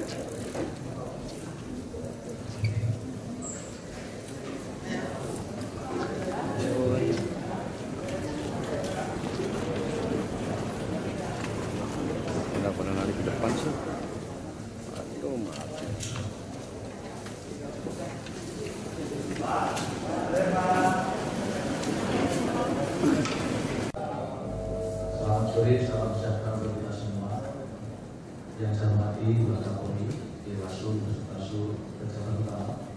Selamat sore, salam sejahtera untuk kita semua. Yang saya hormati Bapak Kapolri, Irwasum, Kasubag, Jakarta Utara,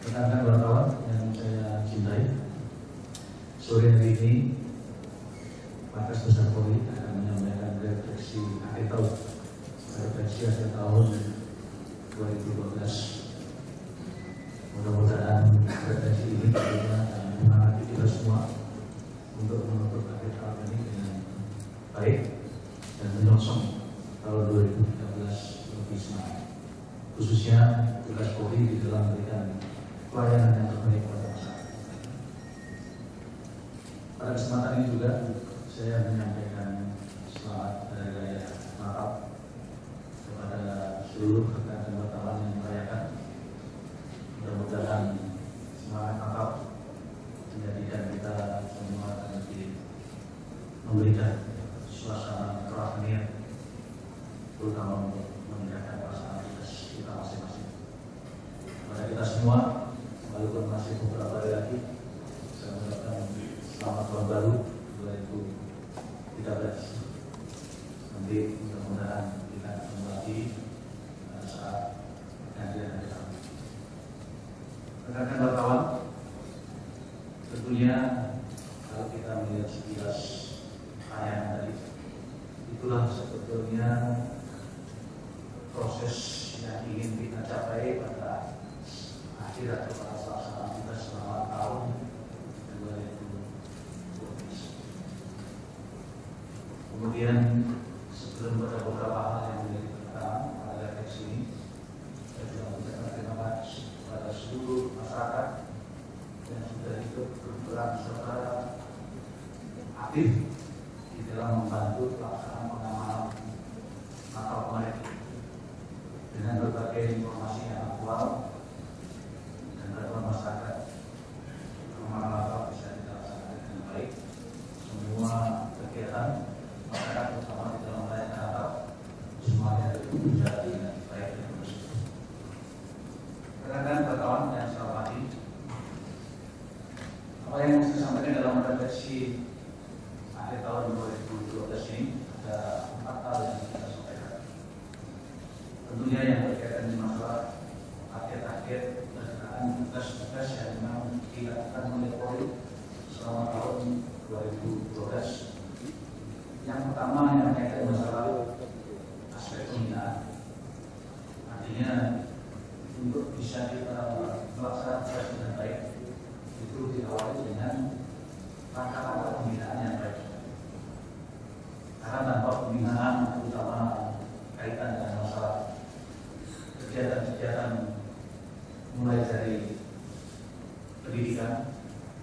rekan-rekan wartawan yang saya cintai. Sore hari ini, Markas Besar Polri akan menyampaikan refleksi akhir tahun, tahun 2012. Mudah-mudahan refleksi ini tentunya akan menyemangati kita semua untuk menutup akhir tahun ini dengan baik dan menyongsong tahun 2013 lebih semangat. Khususnya tugas Polri di dalam memberikan pelayanan yang terbaik pada masyarakat. Pada kesempatan ini juga saya menyampaikan selamat hari raya Natal kepada seluruh rekan wartawan yang merayakan. Mudah-mudahan semangat Natal menjadikan kita semua nanti memberikan suasana kerohanian, terutama untuk meningkatkan perasaan kita masing-masing. Kepada kita semua, walaupun masih beberapa hari lagi, saya mengucapkan selamat tahun baru 2013. Nanti mudah-mudahan kita ketemu lagi pada saat gantian hari tahun. Rekan-rekan wartawan, tentunya kalau kita melihat sekilas tayangan tadi, itulah sebetulnya proses yang ingin kita capai pada akhir atau pada pelaksanaan kita selama tahun 2012. Kemudian sebelum pada beberapa hal yang menjadi pertama pada refleksi ini, saya juga mengucapkan terima kasih kepada seluruh masyarakat yang sudah ikut berperan serta aktif di dalam membantu pelaksanaan pengamanan Natal kemarin dengan berbagai informasi yang aktual dan bantuan masyarakat. Pengamanan Natal bisa dilaksanakan dengan baik. Semua kegiatan masyarakat terutama di dalam merayakan Natal semuanya berjalan dengan baik dan bersih. Rekan-rekan wartawan yang saya hormati, apa yang saya sampaikan dalam refleksi akhir tahun 2012 ini ada 4 hal yang kita sampaikan. Tentunya yang berkaitan dengan masalah target-target pelaksanaan tugas-tugas yang memang dilakukan oleh Polri selama tahun 2012. Yang pertama yang berkaitan masalah aspek pembinaan. Artinya untuk bisa kita melaksanakan tugas dengan baik itu diawali dengan langkah-langkah pembinaan yang baik. Karena tanpa pembinaan, terutama kaitan dengan masalah kegiatan-kegiatan mulai dari pendidikan,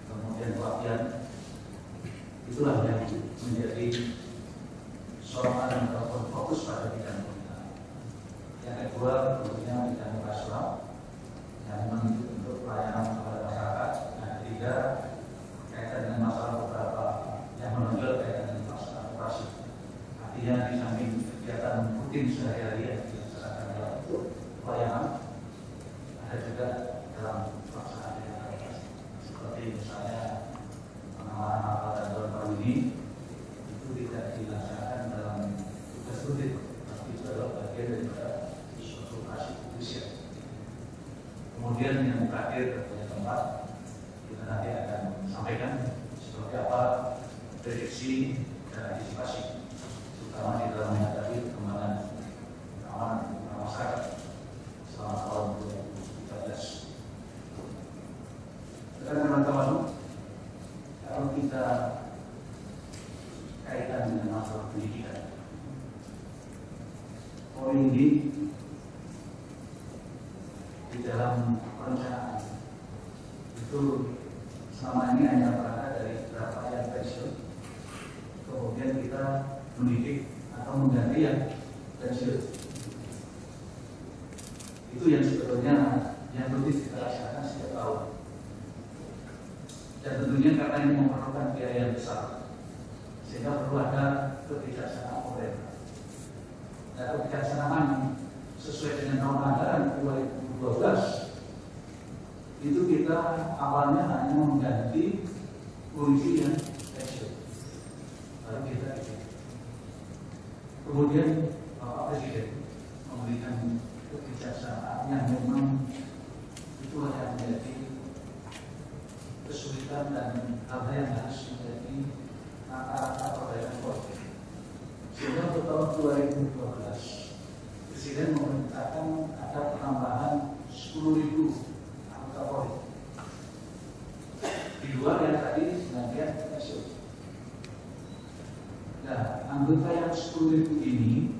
kemudian pelatihan, itulah yang menjadi sorotan ataupun fokus pada bidang pembinaan. Yang kedua, tentunya bidang operasional yang untuk pelayanan kepada masyarakat. Yang ketiga, kaitan dengan masalah beberapa yang menonjol kaitan dengan pelaksanaan operasi. Artinya di samping kegiatan rutin sehari-hari yang dilaksanakan dalam pelayanan, ada juga dalam pelaksanaan kegiatan seperti misalnya pengamanan Natal dan tahun baru ini itu tidak dilaksanakan dalam tugas rutin, tapi itu adalah bagian daripada suatu operasi kepolisian. Kemudian yang terakhir yang keempat, kita nanti akan sampaikan seperti apa prediksi dan antisipasi, terutama di dalam menghadapi perkembangan keamanan masyarakat selama tahun 2013. Teman-teman, kalau kita kaitan dengan masalah pendidikan, Polri ini di dalam perencanaan itu selama ini hanya berada dari beberapa yang pensiun, kemudian kita mendidik atau mengganti yang pensiun. Itu yang sebetulnya yang rutin kita laksanakan setiap tahun. Dan tentunya karena ini memerlukan biaya yang besar, sehingga perlu ada kebijaksanaan pemerintah. Dan kebijaksanaan sesuai dengan tahun anggaran 2012 itu kita awalnya hanya mengganti polisi yang pensiun. Lalu kita kemudian Bapak Presiden memberikan kebijaksanaan yang memang itulah yang menjadi kesulitan dan hal yang harus menjadi akar-akar perbaikan politik. Sehingga untuk tahun 2012 Presiden memerintahkan ada penambahan 10.000 anggota Polri di luar yang tadi sebagian pensiun. Nah, anggota yang 10.000 ini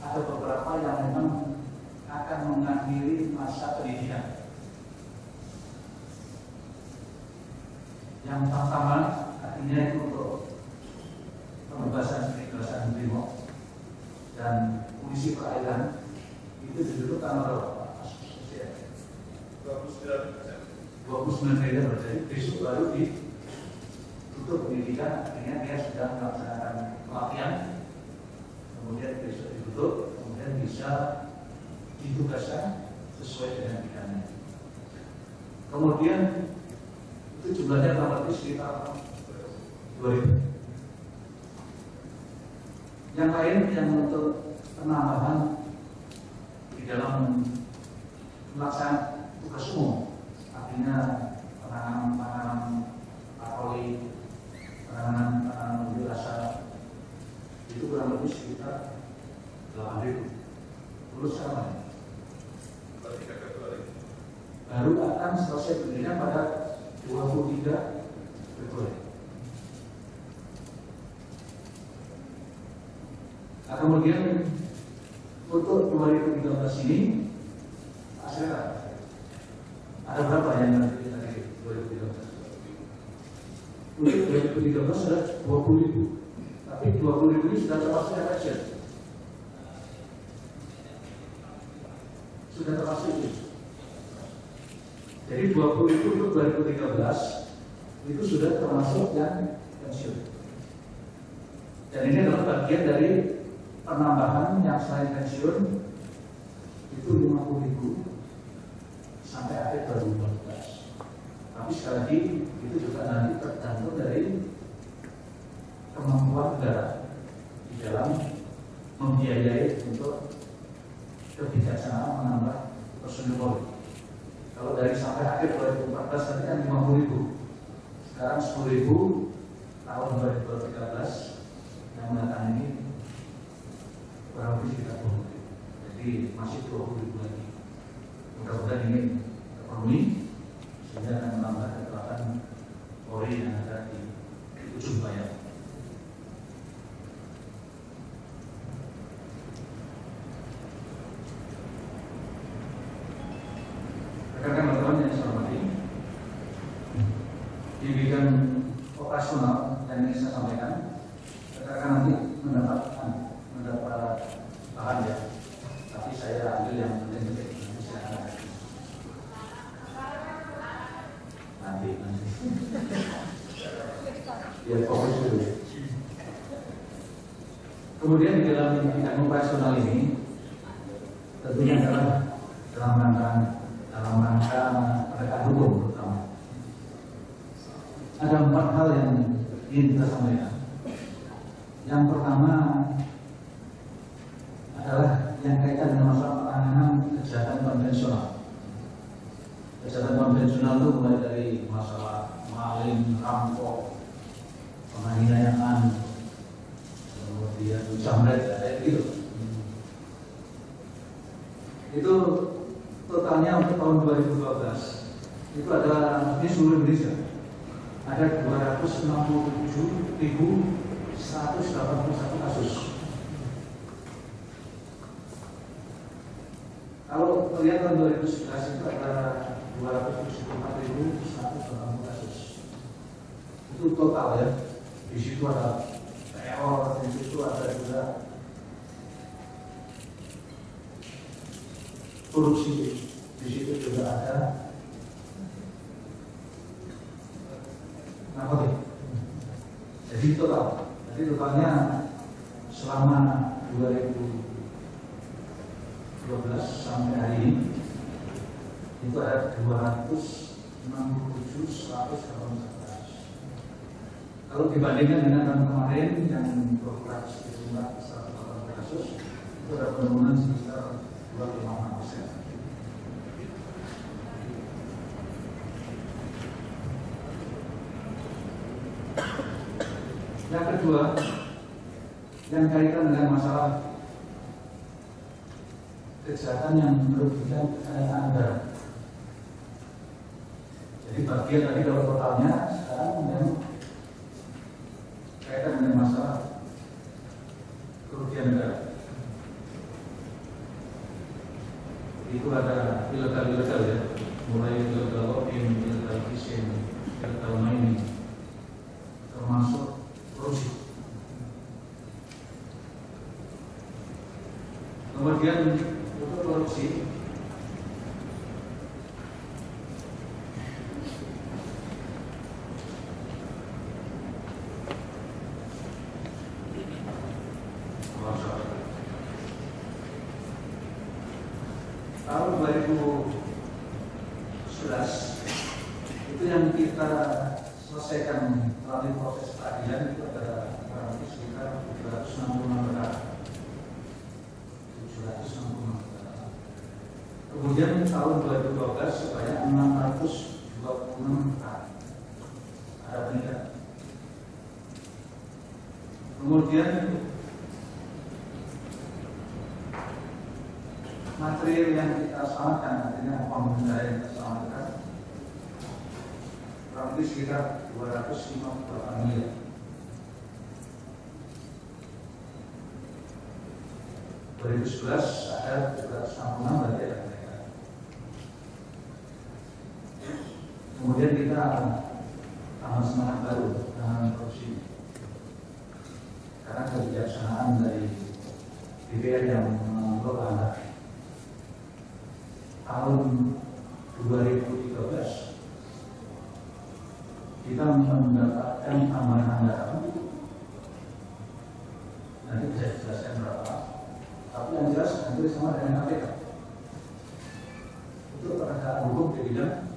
ada beberapa yang memang akan mengakhiri masa pendidikan. Yang pertama artinya itu untuk pembebasan brimob dan polisi perairan itu dulu tanggal berapa? 29 Mei berarti besok baru ditutup pendidikan, artinya dia sudah melaksanakan pelatihan, kemudian besok ditutup, kemudian bisa ditugaskan sesuai dengan bidangnya. Kemudian itu jumlahnya kurang lebih sekitar 2.000. Yang lain yang untuk penambahan di dalam melaksanakan tugas umum, artinya penanganan patroli, penanganan unjuk rasa, itu kurang lebih sekitar 8.000. Lulus sama baru akan selesai pendidikan pada 23 Februari. Nah, kemudian untuk 2013 ini hasilnya ada berapa yang nanti 2013? Untuk 2013 sudah 20.000, tapi 20.000 ini sudah termasuk yang action. Sudah termasuk itu. Jadi 20.000 untuk 2013 itu sudah termasuk yang pensiun. Dan ini adalah bagian dari penambahan yang selain pensiun itu 50.000 sampai akhir 2014. Tapi sekali lagi itu juga nanti tergantung dari kemampuan negara di dalam membiayai untuk kebijaksanaan menambah personil Polri. Kalau dari sampai akhir 2014 nanti kan 50.000, sekarang 10.000 tahun 2013 yang mendatang ini kurang lebih sekitar 20.000. Jadi masih 20.000 lagi. Mudah-mudahan ini terpenuhi sehingga akan menambah kekuatan Polri yang ada di ujung bayar. Rekan-rekan yang saya hormati, di bidang operasional yang ingin saya sampaikan, rekan-rekan nanti mendapat bahan ya, tapi saya ambil yang penting-penting. Nanti biar fokus dulu. Kemudian di dalam bidang operasional ini tentunya adalah dalam rangka penegakan hukum terutama. Ada 4 hal yang ingin kita sampaikan. Yang pertama adalah yang kaitan dengan masalah penanganan kejahatan konvensional. Kejahatan konvensional itu mulai dari masalah maling, rampok, penganiayaan, kemudian jambret, kayak gitu. Itu totalnya untuk tahun 2012 itu ada di seluruh Indonesia ada 267.181 kasus. Kalau melihat tahun 2011 itu ada 274.180 kasus. Itu total ya. Di situ ada teror, di situ ada juga korupsi. Di situ juga ada narkotik. Jadi totalnya selama 2012 sampai hari ini itu ada 267.118 kasus. Kalau dibandingkan dengan tahun kemarin yang 200.118 kasus, itu ada penurunan sekitar 2,6%. Yang kedua, yang kaitan dengan masalah kejahatan yang merugikan kekayaan negara. Jadi bagian tadi kalau totalnya sekarang yang kaitan dengan masalah kerugian negara. Itu ada ilegal ya, mulai ilegal lobbying, ilegal fishing, ilegal mining, termasuk korupsi. Kemudian untuk korupsi tahun 2011 itu yang kita selesaikan melalui proses peradilan itu ada kurang lebih sekitar 766 perkara. Kemudian tahun 2012 sebanyak 626 perkara. Ada peningkatan. Kemudian material yang kita selamatkan, artinya pembenda yang kita selamatkan kurang lebih sekitar 258 miliar. Dua 2011 ada 266 berarti ada kenaikan. Kemudian kita tambah semangat baru dengan korupsi karena kebijaksanaan dari DPR yang mengelola tahun 2013 kita mendapatkan tambahan anggaran. Nanti bisa dijelaskan berapa. Tapi yang jelas hampir sama dengan KPK. Itu penegakan hukum di bidang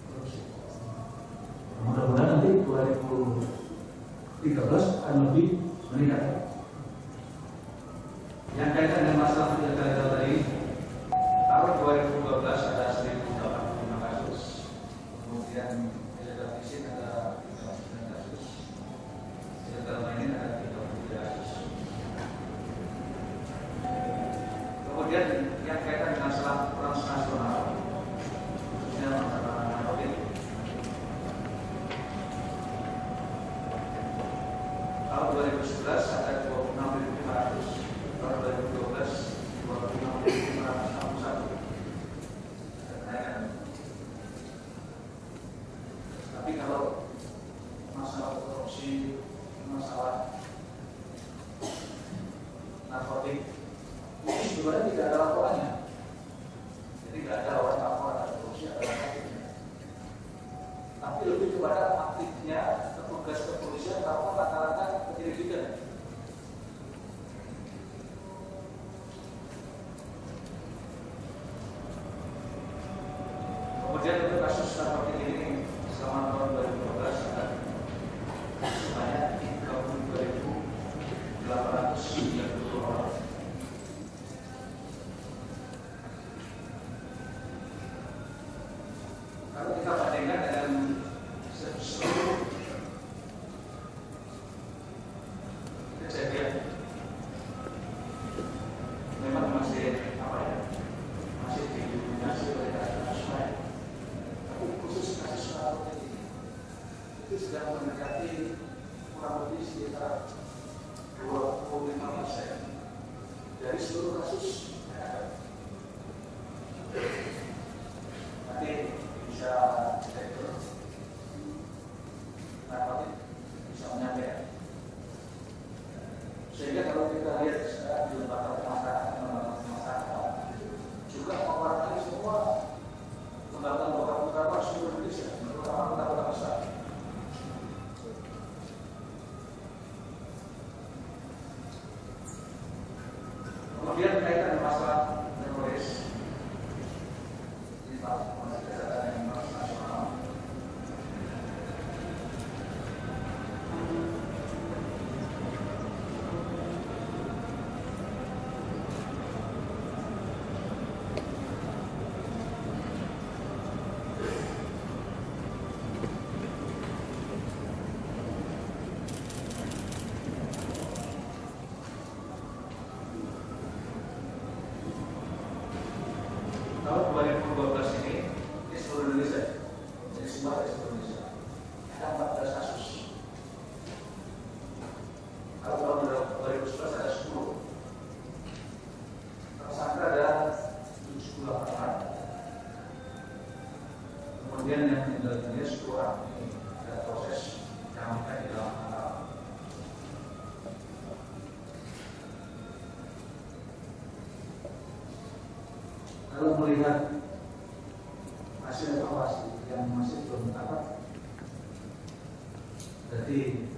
korupsi. Mudah-mudahan nanti 2013 akan lebih meningkat. Yang kaitan dengan masalah ilegal tadi, tahun 2012 ada 1.085 kasus. Kemudian illegal fishing ada 39 kasus. Illegal mining ada 33 kasus. Kemudian yang kaitan dengan masalah transnasional, khususnya masalah narkotik, tahun 2011 ada 26.500, tahun 2012 26.561. Tapi kalau masalah korupsi, masalah narkotik, ini sebenarnya tidak ada laporannya. Jadi tidak ada orang lapor ada korupsi, ada narkotiknya. Tapi lebih kepada aktifnya petugas kepolisian karena rata-rata penyelidikan. Kemudian untuk kasus narkotik ini selama tahun 2012 ada sebanyak 32.890 orang. Kalau kita bandingkan dengan seluruh kejadian, memang masih masih didominasi oleh kasus lain. Tapi khusus kasus narkotik ini itu sudah mendekati kurang lebih sekitar 25% dari seluruh kasus yang ada. Nanti bisa direktur narkotik bisa menyampaikan. Sehingga kalau kita lihat di lembaga masyarakat juga Kemudian kaitan dengan masalah teroris, ini masih kesadaran yang nasional. Tahun 2012 ini seluruh Indonesia, jadi semua di seluruh Indonesia ada 14 kasus. Kalau tahun 2011 ada 10. Tersangka ada 78 orang. Kemudian yang meninggal dunia 10 orang. Ini ada proses yang di dalam kanal. Kalau melihat hasil evaluasi yang masih belum dapat, jadi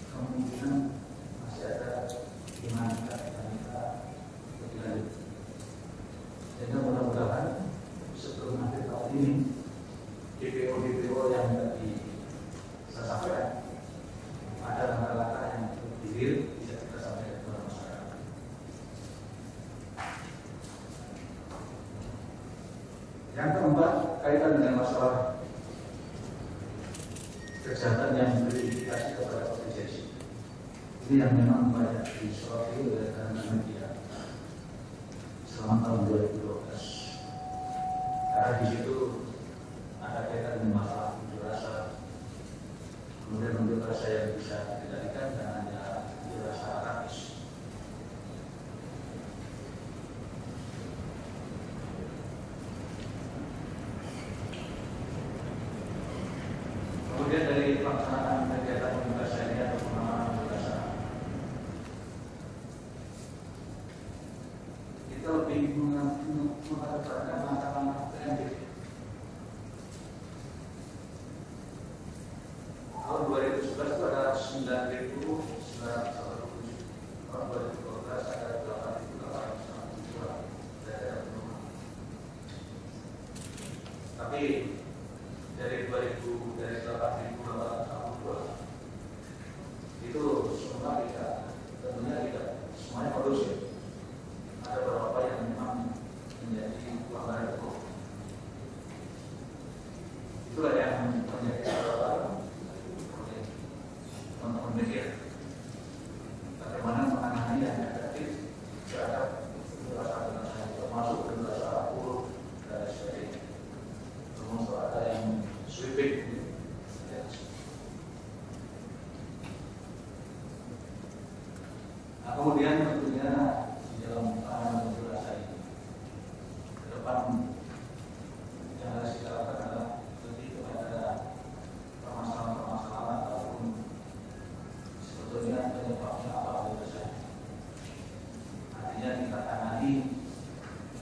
kemungkinan masih ada dinamika lebih lanjut. Sehingga mudah-mudahan sebelum akhir tahun ini DPO yang tadi saya sampaikan ada langkah-langkah yang lebih real bisa kita sampaikan kepada masyarakat. Yang keempat, kaitan dengan masalah kejahatan yang berindikasi kepada OTJ. Ini yang memang banyak disoroti oleh karena media selama tahun 2012. Karena di situ ada kaitan dengan masalah unjuk rasa, kemudian unjuk rasa yang bisa dikendalikan dan hanya unjuk rasa anarkis. Kemudian dari pelaksanaan kegiatan unjuk rasa ini atau pengamangan unjuk rasa, kita lebih mengharapkan langkah-langkah preventif. Tahun 2011 itu ada 9.947, tahun 2012 ada 8.862 daerah penumpang. Tapi dari 8.862 itu semua tentunya tidak semuanya kondusif. Ada beberapa yang memang menjadi pelanggaran hukum. Itulah yang menjadi catatan teman-teman media. Bagaimana menangani yang negatif terhadap termasuk generasi buruk dan sebagainya. Termasuk ada yang sweeping. Nah, kemudian tentunya di dalam penanganan unjuk rasa ini ke depan yang harus kita lakukan adalah lebih kepada permasalahan-permasalahan ataupun sebetulnya penyebabnya apa itu saja. Artinya kita tangani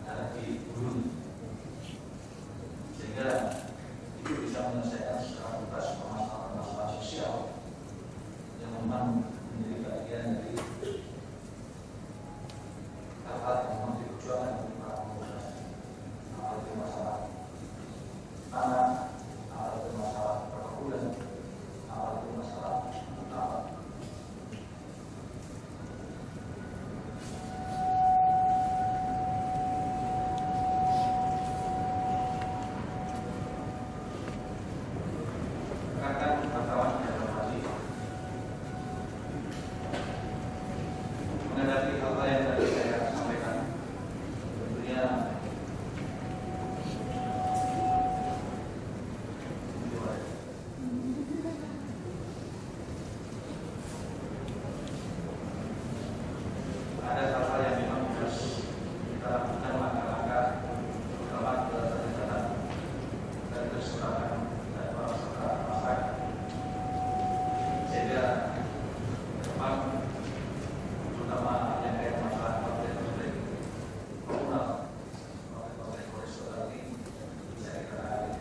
ada di hulu sehingga itu bisa menyelesaikan secara tuntas permasalahan sosial yang memang menjadi bagian dari hal-hal yang memang diperjuangkan oleh para pengusaha. Hal itu masalah tanah, hal itu masalah perkebunan, hal itu masalah utama. Rekan wartawan yang hormati, menghadapi hal-hal yang tadi saya sampaikan, tentunya ada hal-hal yang memang harus kita lakukan langkah-langkah terutama keterlibatan dan keserakahan dan masyarakat sehingga depan terutama yang kayak masalah konflik komunal, konflik horizontal ini bisa kita lihat.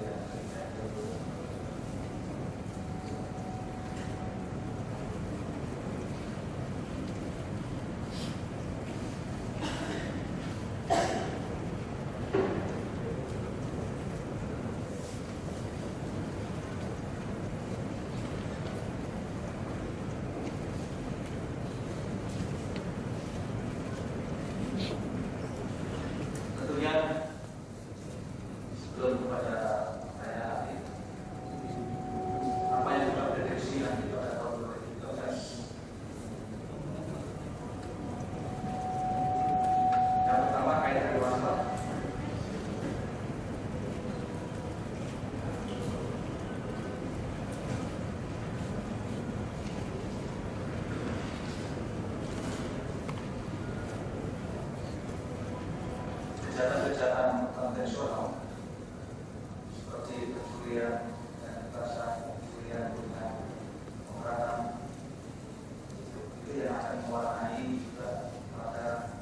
yang dewasa. Kejahatan-kejahatan konvensional seperti pencurian dan kekerasan, pencurian dengan pemerataan itu yang akan mewarnai juga pada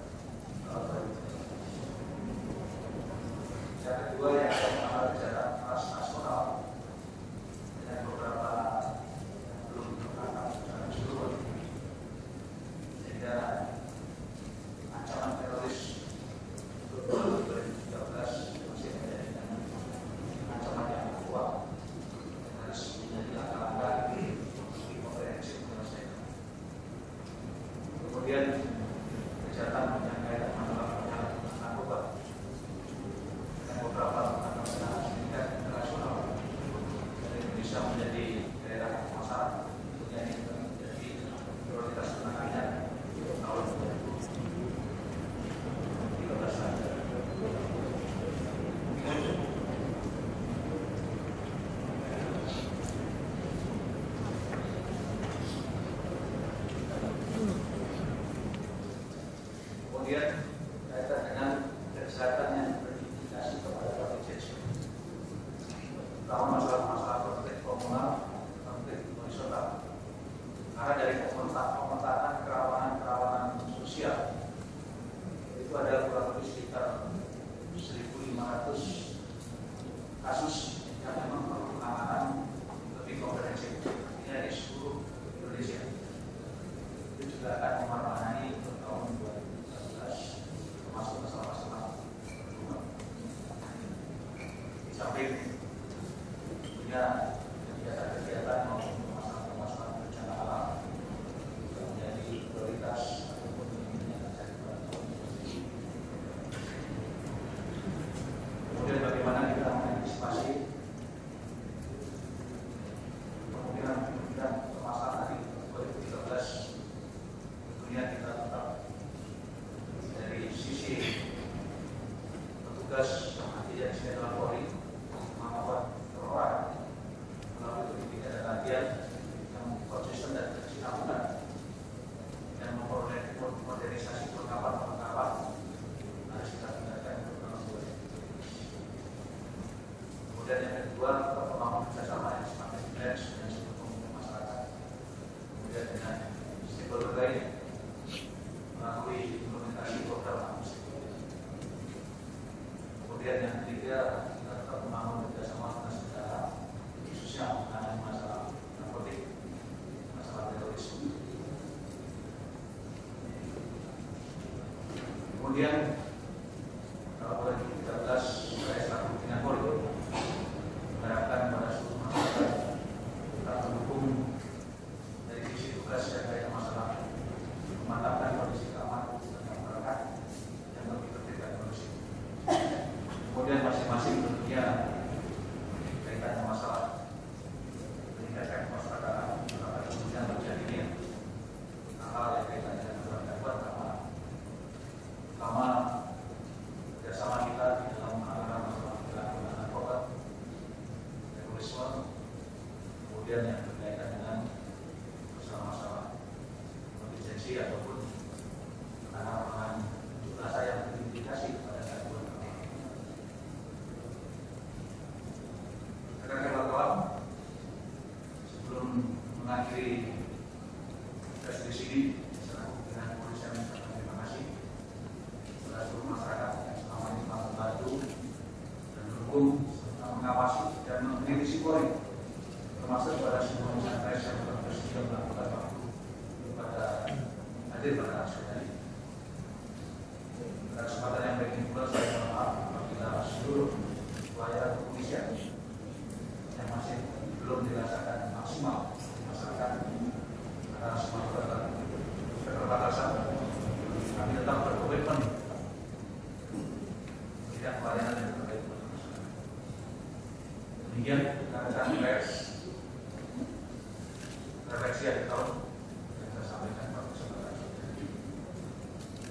yang kedua yang akan mengalami kejahatan transnasional dengan beberapa belum tertangkap secara keseluruhan, sehingga ancaman teroris 2013 masih menjadi ancaman yang kuat, harus menjadi langkah-langkah komprehensif menyelesaikan. Kemudian kejahatan yang kaitan dengan narkoba dan beberapa lembaga sindikat internasional dan Indonesia menjadi daerah masalah, tentunya ini menjadi prioritas penanganan tahun 2013. Kemudian kaitan dengan kesehatan yang berimplikasi kepada kontingensi, terutama masalah-masalah konflik komunal, konflik horizontal. Karena dari pemetakan kerawanan sosial itu ada kurang lebih sekitar 1.500 kasus yang memang perlu penanganan lebih komprehensif. Ini di seluruh Indonesia. Itu juga akan mewarnai untuk tahun 2013 termasuk masalah-masalah lingkungan. Di samping punya kegiatan-kegiatan maupun masalah-masalah bencana alam yang menjadi prioritas ataupun yang terjadi pada tahun ini. Kemudian bagaimana kita mengantisipasi kemungkinan masalah tadi 2013. Tentunya kita tetap dari sisi petugas yang tidak Polri mengawal terorang melalui pendidikan dan latihan yang konsisten dan berkesinambungan dan memmodernisasi perlengkapan harus kita tingkatkan untuk tahun 2013. Kemudian yang kedua, kita membangun kerjasama yang semakin intens dengan seluruh komunitas masyarakat, kemudian dengan stakeholder lain melalui implementasi program AMSI. Kemudian yang ketiga, kita tetap membangun kerjasama dengan negara, khususnya mengenai masalah narkotik, masalah terorisme. Kemudian kalau 2013 saya selaku pimpinan Polri mengharapkan pada seluruh masyarakat kita mendukung dari sisi tugas yang kaitan masalah memantapkan kondisi keamanan masyarakat yang lebih tertib dan kondusif. Kemudian masing-masing tentunya kaitan dengan masalah meningkatkan masyarakat, kemudian terjadinya hal-hal yang kaitan dengan gangguan pertama kerjasama kita di dalam menangani masalah gangguan narkoba, terorisme, kemudian yang berkaitan dengan masalah-masalah kontingensi ataupun penanganan unjuk rasa yang berimplikasi kepada gangguan keamanan. Rekan-rekan wartawan, sebelum mengakhiri tugas di sini, saya dengan polisi mengucapkan terima kasih kepada seluruh masyarakat yang selama ini telah membantu dan mendukung serta mengawasi dan mengkritisi Polri, termasuk kepada semua insan pers yang telah bersedia melakukan waktu kepada hadir pada acara ini. Pada kesempatan yang baik ini pula saya mohon maaf apabila seluruh pelayanan kepolisian yang masih belum dirasakan maksimal di masyarakat karena semua keterbatasan, kami tetap berkomitmen memberikan pelayanan yang terbaik untuk masyarakat. Demikian rekan-rekan pers.